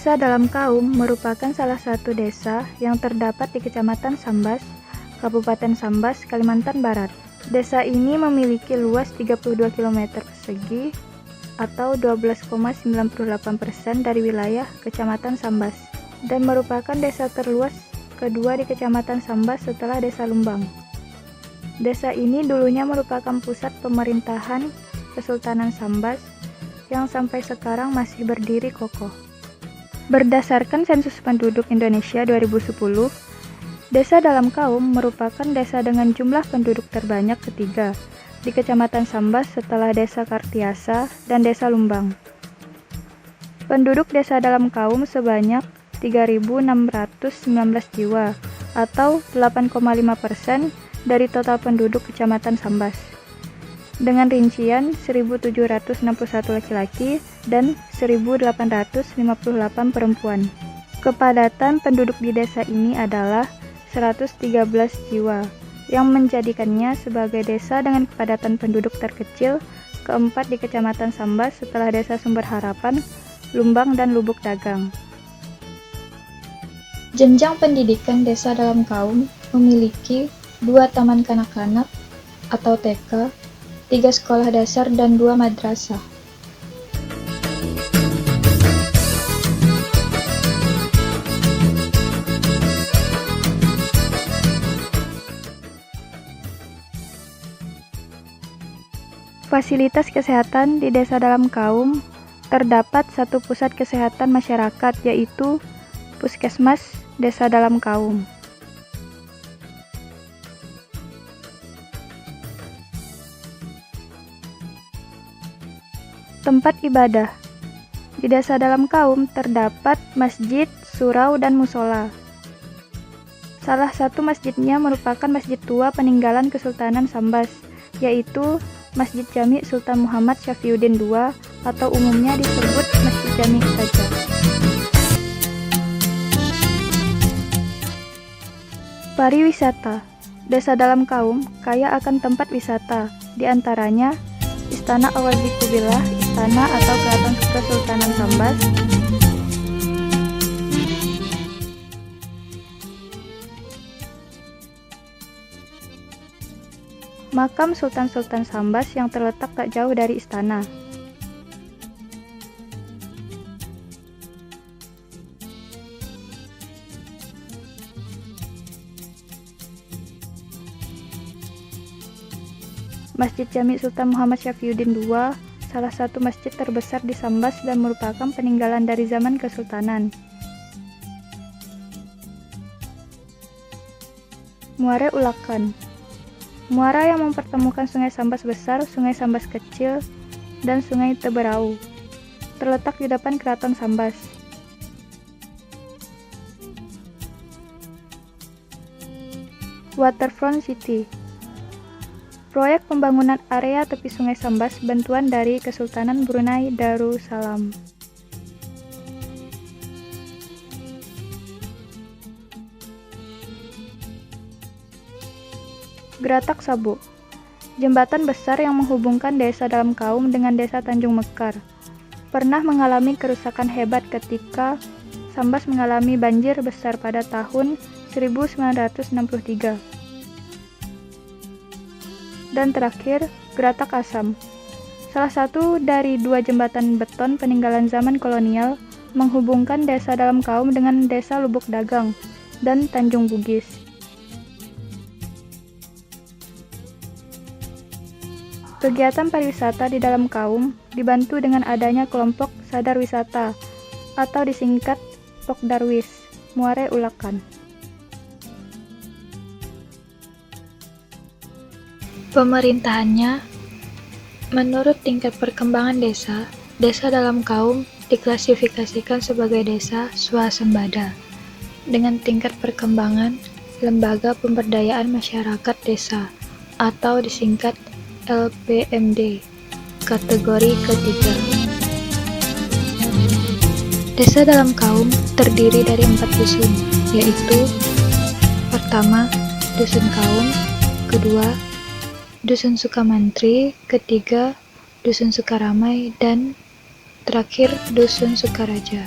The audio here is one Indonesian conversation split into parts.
Desa Dalam Kaum merupakan salah satu desa yang terdapat di Kecamatan Sambas, Kabupaten Sambas, Kalimantan Barat. Desa ini memiliki luas 32 km persegi atau 12,98% dari wilayah Kecamatan Sambas dan merupakan desa terluas kedua di Kecamatan Sambas setelah Desa Lumbang. Desa ini dulunya merupakan pusat pemerintahan Kesultanan Sambas yang sampai sekarang masih berdiri kokoh. Berdasarkan sensus penduduk Indonesia 2010, Desa Dalam Kaum merupakan desa dengan jumlah penduduk terbanyak ketiga di Kecamatan Sambas setelah Desa Kartiasa dan Desa Lumbang. Penduduk Desa Dalam Kaum sebanyak 3.619 jiwa atau 8,5% dari total penduduk Kecamatan Sambas, dengan rincian 1.761 laki-laki dan 1.858 perempuan. Kepadatan penduduk di desa ini adalah 113 jiwa, yang menjadikannya sebagai desa dengan kepadatan penduduk terkecil keempat di Kecamatan Sambas setelah Desa Sumber Harapan, Lumbang, dan Lubuk Dagang. Jenjang pendidikan Desa Dalam Kaum memiliki 2 taman kanak-kanak atau TK, 3 sekolah dasar, dan 2 madrasah. Fasilitas kesehatan di Desa Dalam Kaum terdapat satu pusat kesehatan masyarakat, yaitu Puskesmas Desa Dalam Kaum. Tempat ibadah di Desa Dalam Kaum terdapat masjid, surau, dan musola. Salah satu masjidnya merupakan masjid tua peninggalan Kesultanan Sambas, yaitu Masjid Jami Sultan Muhammad Syafiuddin II atau umumnya disebut Masjid Jami saja. Pariwisata. Desa Dalam Kaum kaya akan tempat wisata, di antaranya Istana Awazi Kubillah, Istana atau Keraton Kesultanan Sambas, Makam Sultan-Sultan Sambas yang terletak tak jauh dari istana. Masjid Jami Sultan Muhammad Syafiuddin II, salah satu masjid terbesar di Sambas dan merupakan peninggalan dari zaman Kesultanan. Muara Ulakan. Muara yang mempertemukan Sungai Sambas Besar, Sungai Sambas Kecil, dan Sungai Teberau, terletak di depan Keraton Sambas. Waterfront City. Proyek pembangunan area tepi Sungai Sambas bantuan dari Kesultanan Brunei Darussalam. Geratak Sabu. Jembatan besar yang menghubungkan Desa Dalam Kaum dengan Desa Tanjung Mekar pernah mengalami kerusakan hebat ketika Sambas mengalami banjir besar pada tahun 1963. Dan terakhir, Geratak Asam. Salah satu dari 2 jembatan beton peninggalan zaman kolonial menghubungkan Desa Dalam Kaum dengan Desa Lubuk Dagang dan Tanjung Bugis. Kegiatan pariwisata di Dalam Kaum dibantu dengan adanya kelompok sadar wisata atau disingkat Pokdarwis, Muara Ulakan. Pemerintahannya, menurut tingkat perkembangan desa, Desa Dalam Kaum diklasifikasikan sebagai desa swasembada dengan tingkat perkembangan Lembaga Pemberdayaan Masyarakat Desa atau disingkat LPMD, kategori ketiga. Desa Dalam Kaum terdiri dari 4 dusun, yaitu pertama, Dusun Kaum, kedua, Dusun Sukamantri, ketiga, Dusun Sukaramai, dan terakhir Dusun Sukaraja.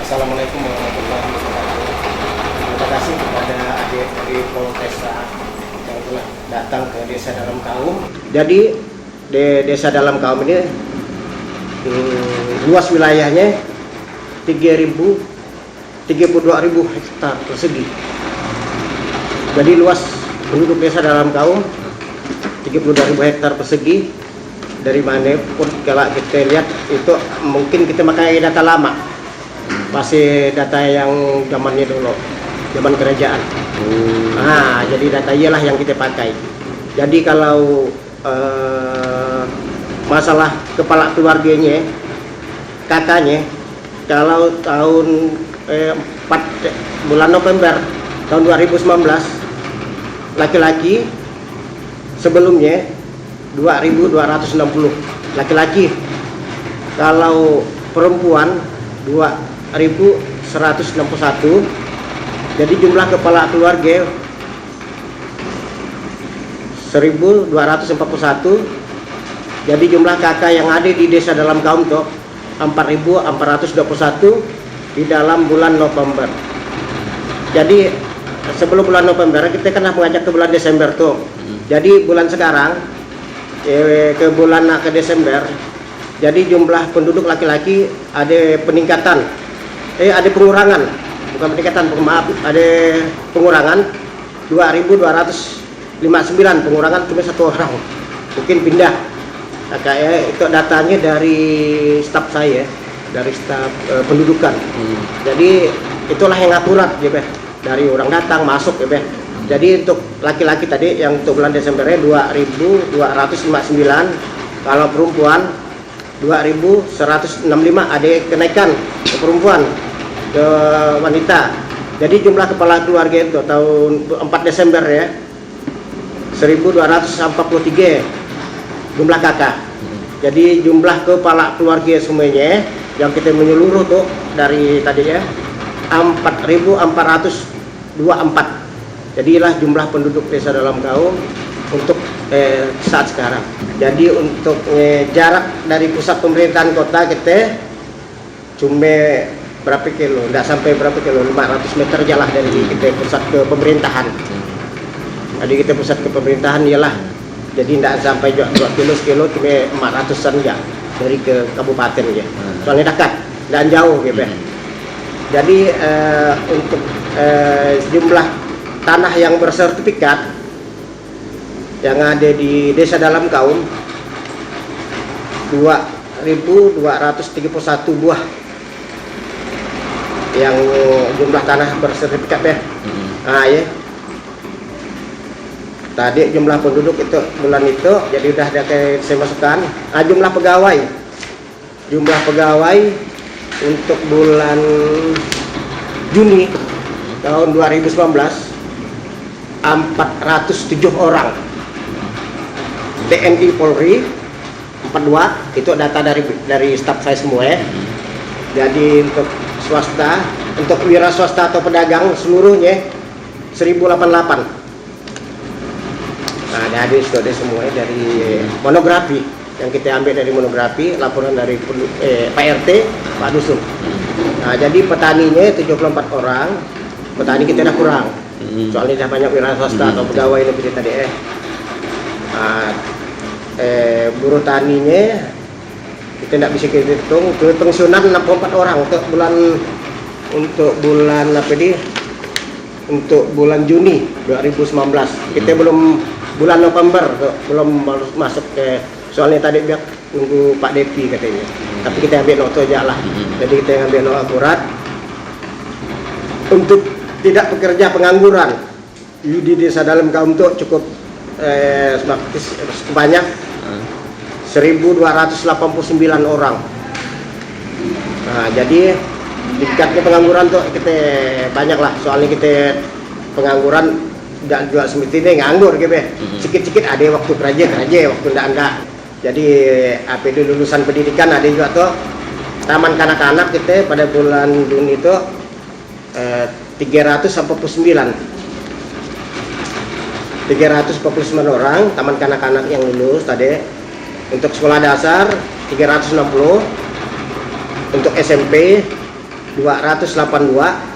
Assalamualaikum warahmatullahi wabarakatuh. Terima kasih kepada adik dari Polresta yang telah datang ke Desa Dalam Kaum. Jadi di Desa Dalam Kaum ini luas wilayahnya 32.000 hektar persegi. Jadi luas penduduk Desa Dalam Kaum 32.000 hektar persegi. Dari mana pun kalau kita lihat itu mungkin kita pakai data lama, masih data yang zamannya dulu, zaman kerajaan. Nah, jadi data iyalah yang kita pakai. Jadi kalau masalah kepala keluarganya, kakaknya, kalau tahun 4 bulan November tahun 2019 laki-laki, sebelumnya 2.260 laki-laki. Kalau perempuan 2.161. Jadi jumlah kepala keluarga 1.241. Jadi jumlah kakak yang ada di Desa Dalam Kaum tuh 4.421 di dalam bulan November. Jadi sebelum bulan November kita kan mengajak ke bulan Desember tuh. Jadi bulan sekarang ke bulan ke Desember, jadi jumlah penduduk laki-laki ada peningkatan, ada pengurangan, bukan peningkatan, maaf, ada pengurangan 2.259, pengurangan cuma 1 orang, mungkin pindah. Nah, kayak itu datanya dari staf saya, dari staf pendudukan. Jadi itulah yang akurat, ya, dari orang datang masuk, ya. Jadi untuk laki-laki tadi yang untuk bulan Desembernya 2.259, kalau perempuan 2.165, ada kenaikan ke perempuan, ke wanita. Jadi jumlah kepala keluarga itu tahun 4 Desember ya 1.243 jumlah kakak. Jadi jumlah kepala keluarga semuanya yang kita menyeluruh tuh dari tadi ya 4.424. Jadilah jumlah penduduk Desa Dalam Kaum untuk saat sekarang. Jadi untuk jarak dari pusat pemerintahan kota kita cuma berapa kilo, tidak sampai berapa kilo, 500 meter jalan dari kita pusat ke pemerintahan. Jadi kita pusat ke pemerintahan ialah, jadi tidak sampai 2 kilo, cuma 400-an ya dari ke kabupaten ya. Soalnya dekat dan jauh gitu. Jadi untuk jumlah tanah yang bersertifikat yang ada di Desa Dalam Kaum 2.231 buah yang jumlah tanah bersertifikat ya. Nah ya, tadi jumlah penduduk itu bulan itu jadi udah ada kayak saya masukkan. Nah, jumlah pegawai untuk bulan Juni tahun 2019 407 orang. TNI Polri 42, itu data dari staf saya semua ya. Jadi untuk swasta, untuk wira swasta atau pedagang seluruhnya 1088. Nah, dari sudah semua dari monografi yang kita ambil dari monografi, laporan dari Pak RT, Pak Dusun. Nah, jadi petaninya 74 orang, petani kita udah kurang. Soalnya dah banyak wira swasta atau pegawai lebih tadi buruh taninya kita tidak bisa kita hitung. Ke pensiunan 64 orang untuk bulan Juni 2019. Kita belum bulan November belum masuk ke, soalnya tadi biar tunggu Pak Depi katanya. Tapi kita ambil noto aja lah. Jadi kita ambil noto akurat untuk tidak pekerja pengangguran di Desa Dalam Kaum itu cukup banyak 1.289 orang. Nah, jadi tingkatnya pengangguran tuh kita banyak lah, soalnya kita pengangguran tidak juga semestinya nganggur gitu ya. Sikit-sikit ada waktu kerja, waktu enggak. Jadi APD lulusan pendidikan ada juga tuh. Taman kanak-kanak kita pada bulan Juni itu 349 orang taman kanak-kanak yang lulus tadi. Untuk sekolah dasar 360, untuk SMP 282,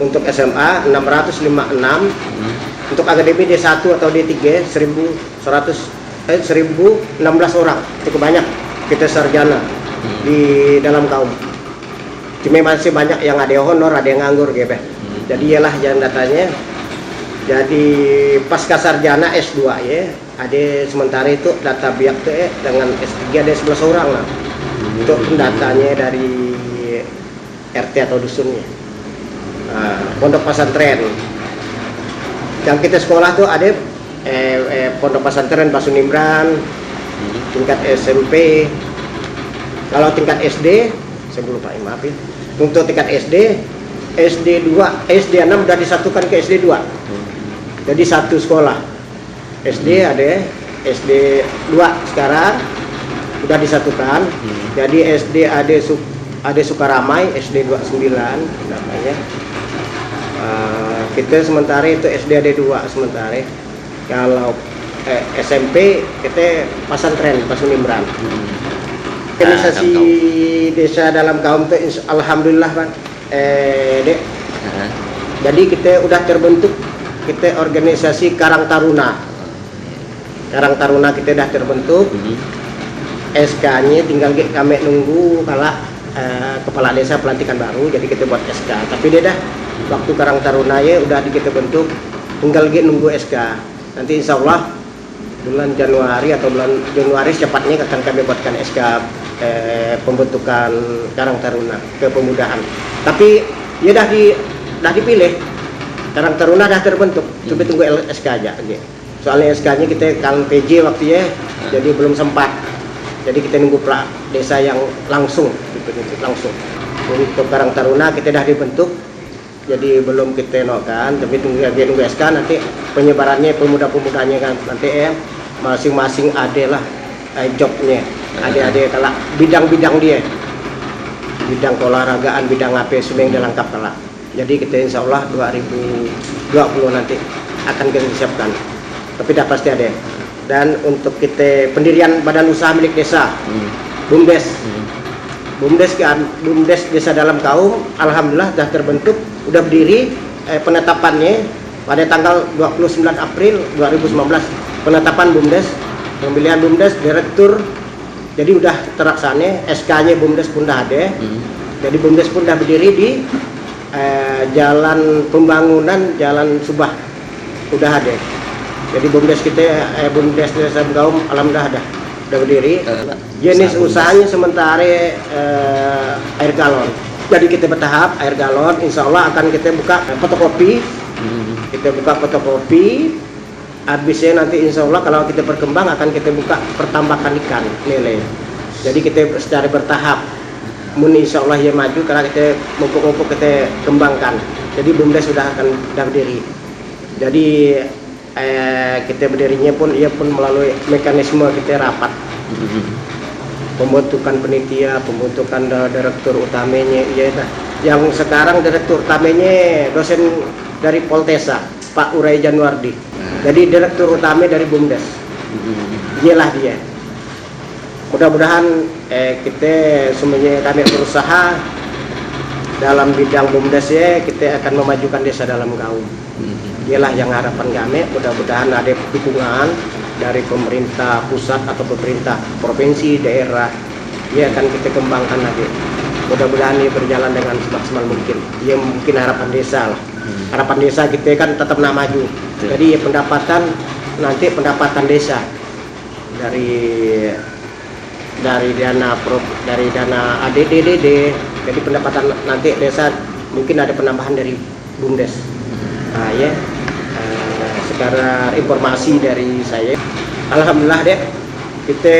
untuk SMA 656, untuk akademi D1 atau D3 1016 orang. Cukup banyak kita sarjana di dalam kaum. Cuma masih banyak yang ada honor, ada yang nganggur gitu. Jadi ialah jangan datanya. Jadi pasca sarjana S2 ya, ada sementara itu data biak tuh dengan S3 ada 11 orang lah. Untuk pendatanya dari RT atau dusunnya. Pondok pesantren. Yang kita sekolah tuh ada pondok pesantren Pasun Imran, tingkat SMP. Kalau tingkat SD, saya belum lupa, maaf ya. Untuk tingkat SD, SD 2, SD 6 udah disatukan ke SD 2. Jadi satu sekolah. SD ada, SD 2 sekarang udah disatukan. Jadi SD ada Sukaramai, SD 29 namanya. Kita sementara itu SD ada 2 sementara. Kalau SMP kita pesantren Pasun Imran. Organisasi desa dalam kaum itu alhamdulillah Pak. Dek. Jadi kita udah terbentuk, kita organisasi Karang Taruna. Karang Taruna kita udah terbentuk. SK-nya tinggal kami nunggu kalau kepala desa pelantikan baru, jadi kita buat SK. Tapi dia dah waktu Karang Taruna ya udah kita bentuk, tinggal nunggu SK. Nanti insya Allah bulan Januari atau bulan Januari secepatnya akan kami buatkan SK pembentukan Karang Taruna kepemudaan. Tapi ya dah dipilih, Karang Taruna dah terbentuk, coba tunggu SK aja. Soalnya SK-nya kita kan PJ waktu ya, jadi belum sempat. Jadi kita nunggu pelak desa yang langsung, langsung. Untuk Karang Taruna kita dah dibentuk, jadi belum kita nokan, tapi tunggu SK nanti penyebarannya pemuda-pemudanya kan nanti masing-masing ada lah jobnya, ada kalau bidang-bidang dia, bidang keolahragaan, bidang apa semua yang lengkap lah. Jadi kita insya Allah 2020 nanti akan kita siapkan, tapi dah pasti ada. Dan untuk kita pendirian badan usaha milik desa, BUMDes, BUMDes desa dalam kaum, alhamdulillah sudah terbentuk, udah berdiri. Penetapannya pada tanggal 29 April 2019 penetapan BUMDes, pemilihan BUMDes direktur, jadi udah terlaksana. SK-nya BUMDes pun udah ada. Jadi BUMDes pun udah berdiri di jalan pembangunan Jalan Subah, udah ada. Jadi BUMDes kita, BUMDes desa kaum alhamdulillah udah berdiri. Jenis usahanya sementara air galon. Jadi kita bertahap air galon, insya Allah akan kita buka fotokopi. Kita buka fotokopi. Habisnya nanti insya Allah kalau kita berkembang akan kita buka pertambakan ikan lele. Jadi kita secara bertahap. Insya Allah ya maju karena kita mumpuk-mumpuk kita kembangkan. Jadi BUMDes sudah akan berdiri. Jadi kita berdirinya pun ia pun melalui mekanisme kita rapat. Pembentukan penitia, pembentukan direktur utamanya, ya. Yang sekarang direktur utamanya dosen dari Poltesa, Pak Uray Januardi. Jadi direktur utama dari BUMDes. Dialah dia. Mudah-mudahan kita semuanya kami berusaha dalam bidang BUMDes ya, kita akan memajukan desa dalam kaum. Dialah yang harapan kami, mudah-mudahan ada dukungan dari pemerintah pusat atau pemerintah provinsi, daerah, ya akan kita kembangkan lagi. Mudah-mudahan ini berjalan dengan semaksimal mungkin. Ya mungkin harapan desa lah. Harapan desa kita kan tetap nak maju. Jadi ya nanti pendapatan desa dari dana ADDDD. Jadi pendapatan nanti desa mungkin ada penambahan dari BUMDes. Nah ya, sekarang informasi dari saya, alhamdulillah deh, kita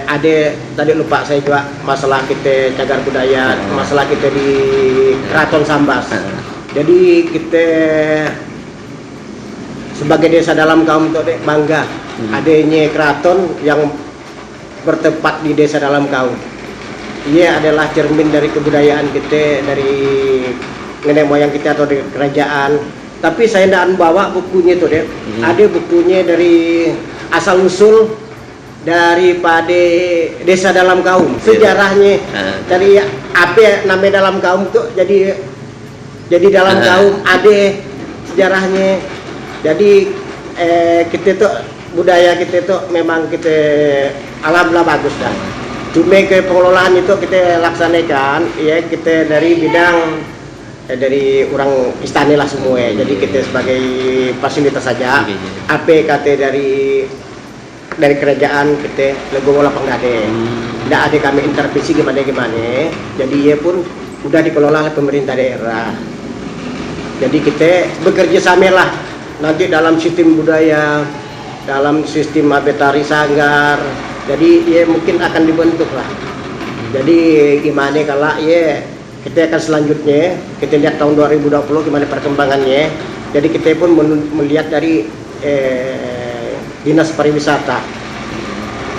ada tadi lupa saya juga masalah kita cagar budaya, masalah kita di Keraton Sambas. Jadi kita sebagai desa dalam kaum itu bangga adanya keraton yang bertempat di desa dalam kaum. Ia adalah cermin dari kebudayaan kita, dari nenek moyang kita atau dari kerajaan. Tapi saya tidak bawa bukunya itu deh. Ada bukunya dari asal usul daripada desa dalam kaum. Sejarahnya dari apa namanya dalam kaum tuh jadi dalam kaum ada sejarahnya. Jadi kita tuh budaya kita tuh memang kita alhamdulillah bagus dah. Cuma ke pengelolaan itu kita laksanakan ya kita dari bidang dari orang istana lah semua. Jadi kita sebagai fasilitas saja. Apa kata dari kerajaan kita lego lapang dade. Tidak ada kami intervensi gimana. Jadi ia pun udah dikelola oleh pemerintah daerah. Jadi kita bekerja sama lah nanti dalam sistem budaya, dalam sistem abetari sanggar. Jadi ya mungkin akan dibentuk lah. Jadi gimana kalau ya kita akan selanjutnya kita lihat tahun 2020 gimana perkembangannya. Jadi kita pun melihat dari dinas pariwisata.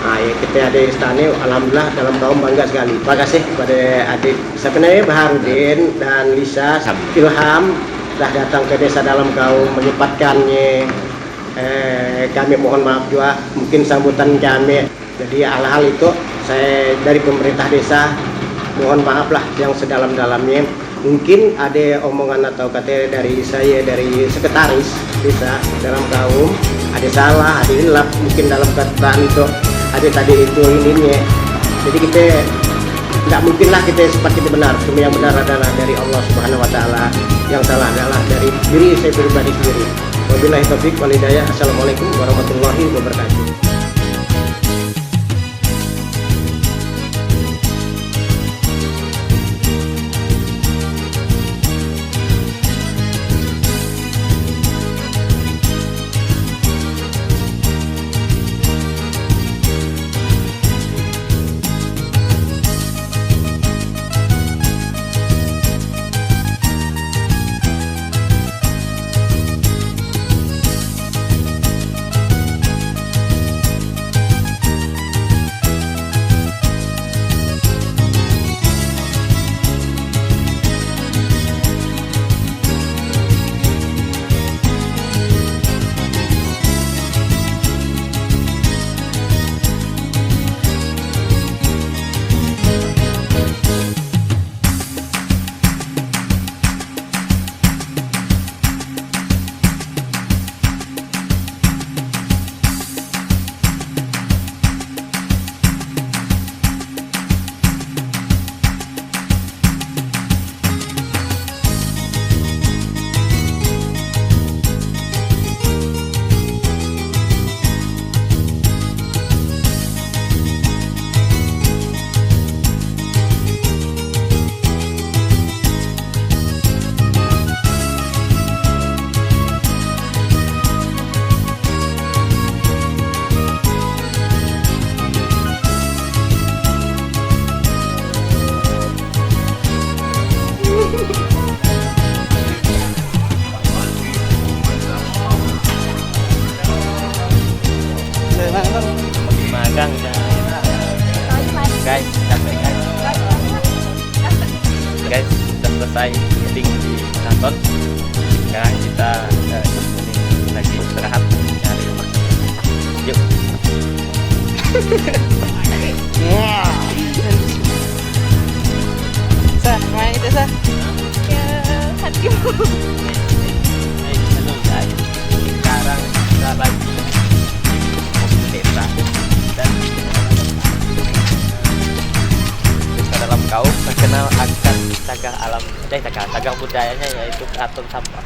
Nah, ya, kita ada istana, alhamdulillah dalam kaum bangga sekali. Terima kasih kepada adik sebenarnya Baharudin dan Lisa Ilham telah datang ke desa dalam kaum menyempatkannya. Kami mohon maaf juga mungkin sambutan kami. Jadi hal-hal itu saya dari pemerintah desa mohon maaf lah yang sedalam-dalamnya. Mungkin ada omongan atau kata dari saya dari sekretaris desa dalam kaum ada salah, ada hilaf mungkin dalam kata itu ada tadi itu ininya. Jadi kita tidak mungkinlah kita seperti itu benar. Cuma yang benar adalah dari Allah Subhanahu Wa Taala. Yang salah adalah dari diri saya pribadi sendiri. Wabillahi taufiq wal hidayah. Assalamualaikum warahmatullahi wabarakatuh. Magang guys, capek guys, sudah selesai meeting di kantor. Sekarang kita lagi istirahat cari makan. Yuk. Sa, main itu Sa. Ya, hatimu. Halo guys, sekarang kita lagi desa dan desa dalam kaum terkenal akan cagar alam, cagar budayanya yaitu keraton sampah.